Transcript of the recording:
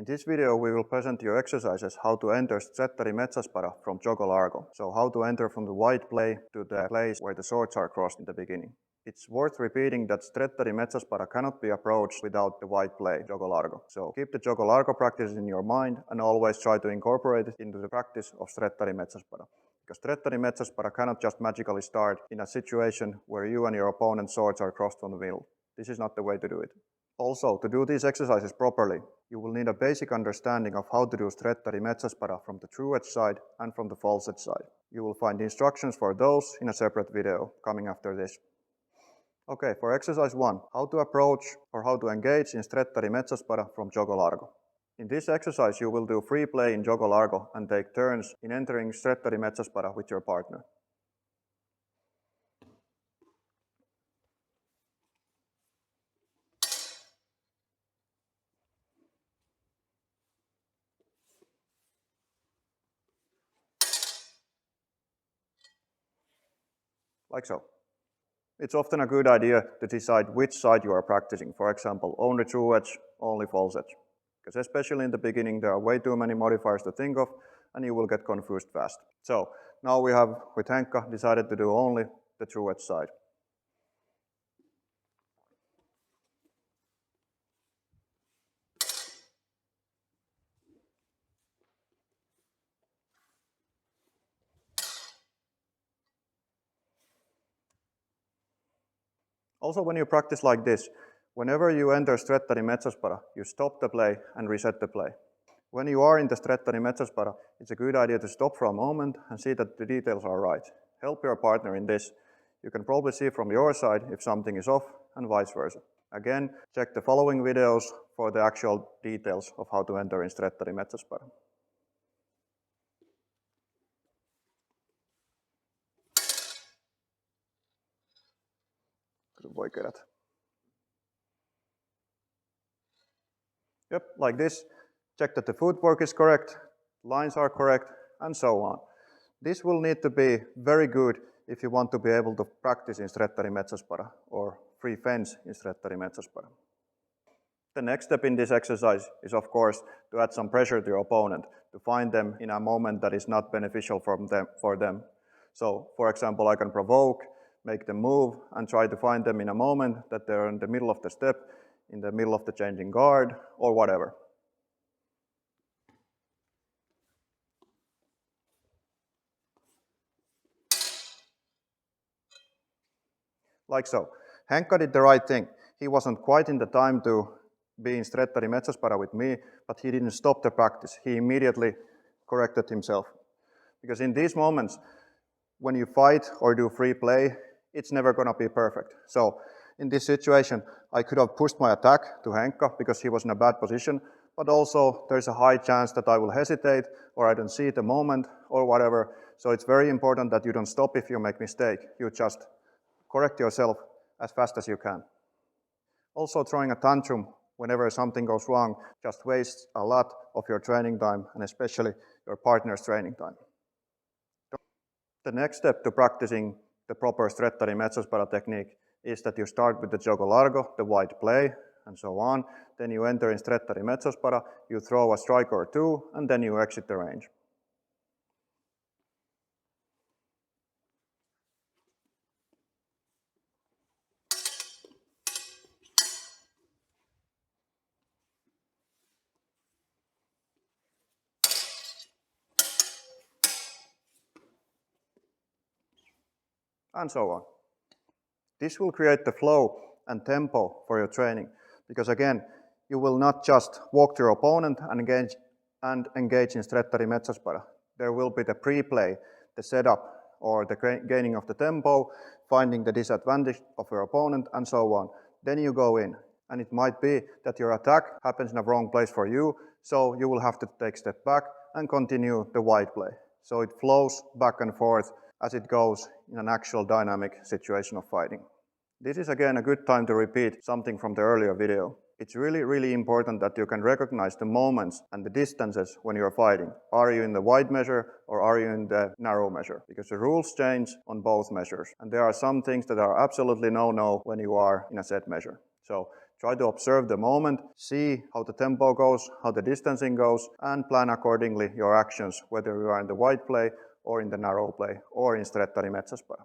In this video we will present you exercises how to enter Stretta di Mezza Spada from gioco largo. So how to enter from the wide play to the place where the swords are crossed in the beginning. It's worth repeating that Stretta di Mezza Spada cannot be approached without the wide play, gioco largo. So keep the gioco largo practice in your mind and always try to incorporate it into the practice of Stretta di Mezza Spada. Because Stretta di Mezza Spada cannot just magically start in a situation where you and your opponent's swords are crossed from the middle. This is not the way to do it. Also, to do these exercises properly, you will need a basic understanding of how to do Stretta di Mezza Spada from the true edge side and from the false edge side. You will find instructions for those in a separate video coming after this. Okay, for exercise 1, how to approach or how to engage in Stretta di Mezza Spada from gioco largo. In this exercise you will do free play in gioco largo and take turns in entering Stretta di Mezza Spada with your partner. Like so. It's often a good idea to decide which side you are practicing. For example, only true edge, only false edge. Because especially in the beginning there are way too many modifiers to think of and you will get confused fast. So now we have, with Henkka, decided to do only the true edge side. Also, when you practice like this, whenever you enter Stretta di Mezza Spada, you stop the play and reset the play. When you are in the Stretta di Mezza Spada, it's a good idea to stop for a moment and see that the details are right. Help your partner in this. You can probably see from your side if something is off and vice versa. Again, check the following videos for the actual details of how to enter in Stretta di Mezza Spada. Voi kerätä. Yep, like this. Check that the footwork is correct, lines are correct, and so on. This will need to be very good if you want to be able to practice in Stretta di Mezza Spada or free fence in Stretta di Mezza Spada. The next step in this exercise is, of course, to add some pressure to your opponent, to find them in a moment that is not beneficial for them. So, for example, I can provoke, make them move, and try to find them in a moment that they're in the middle of the step, in the middle of the changing guard, or whatever. Like so. Henkka did the right thing. He wasn't quite in the time to be in Stretta di Mezza Spada with me, but he didn't stop the practice. He immediately corrected himself. Because in these moments, when you fight or do free play, it's never going to be perfect. So in this situation, I could have pushed my attack to Henkka because he was in a bad position, but also there's a high chance that I will hesitate or I don't see the moment or whatever. So it's very important that you don't stop if you make a mistake. You just correct yourself as fast as you can. Also, throwing a tantrum whenever something goes wrong just wastes a lot of your training time and especially your partner's training time. The next step to practicing the proper Stretta di Mezza Spada technique is that you start with the gioco largo, the wide play, and so on. Then you enter in Stretta di Mezza Spada, you throw a strike or two, and then you exit the range. And so on. This will create the flow and tempo for your training, because again, you will not just walk to your opponent and engage in Stretta di Mezza Spada. There will be the pre-play, the setup, or the gaining of the tempo, finding the disadvantage of your opponent, and so on. Then you go in, and it might be that your attack happens in the wrong place for you, so you will have to take a step back and continue the wide play. So it flows back and forth as it goes in an actual dynamic situation of fighting. This is again a good time to repeat something from the earlier video. It's really important that you can recognize the moments and the distances when you're fighting. Are you in the wide measure or are you in the narrow measure? Because the rules change on both measures. And there are some things that are absolutely no-no when you are in a set measure. So try to observe the moment, see how the tempo goes, how the distancing goes, and plan accordingly your actions, whether you are in the wide play or in the narrow play or in Stretta di Mezza Spada.